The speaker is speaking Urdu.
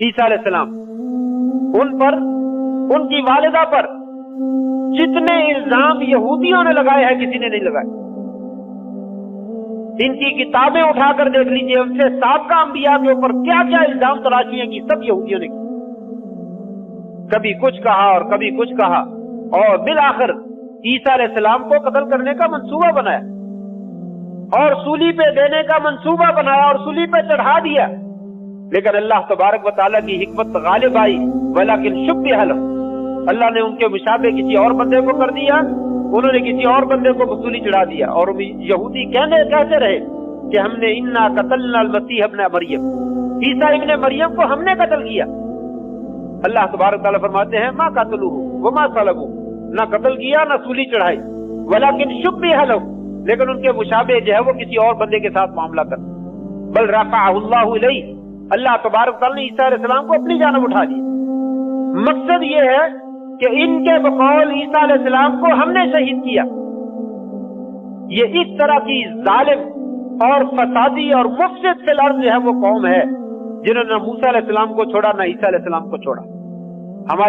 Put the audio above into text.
عیسیٰ علیہ السلام، ان پر، ان کی والدہ پر جتنے الزام یہودیوں نے لگائے ہیں کسی نے نہیں لگائے۔ ان کی کتابیں اٹھا کر دیکھ لیجئے، ان سے سابقہ انبیاء کے اوپر کیا کیا الزام تراشیاں کی، سب یہودیوں نے کی۔ کبھی کچھ کہا اور کبھی کچھ کہا، اور بالآخر عیسیٰ علیہ السلام کو قتل کرنے کا منصوبہ بنایا اور سولی پہ دینے کا منصوبہ بنایا اور سولی پہ چڑھا دیا۔ لیکن اللہ تبارک و تعالیٰ کی حکمت غالب آئی، ولیکن شبہ لہم، اللہ نے ان کے مشابہ کسی اور بندے کو کر دیا، انہوں نے کسی اور بندے کو سولی چڑھا دیا، اور یہودی کہتے رہے کہ ہم نے انا قتلنا المسیح ابن مریم، عیسیٰ ابن مریم کو ہم نے قتل کیا۔ اللہ تبارک تعالیٰ فرماتے ہیں ما قتلوہ وما صلبوہ، نہ قتل کیا نہ سولی چڑھائی، ولیکن شبہ لہم، لیکن ان کے مشابہ جو ہے وہ کسی اور بندے کے ساتھ معاملہ کر، بل رفعہ اللہ الیہ، اللہ تبارک تعالیٰ نے عیسیٰ علیہ السلام کو اپنی جانب اٹھا دیا۔ مقصد یہ ہے کہ ان کے بقول عیسیٰ علیہ السلام کو ہم نے شہید کیا۔ یہ اس طرح کی ظالم اور فسادی اور مفسد فی الارض جو ہے وہ قوم ہے جنہوں نے نہ موسیٰ علیہ السلام کو چھوڑا نہ عیسیٰ علیہ السلام کو چھوڑا۔ ہمارے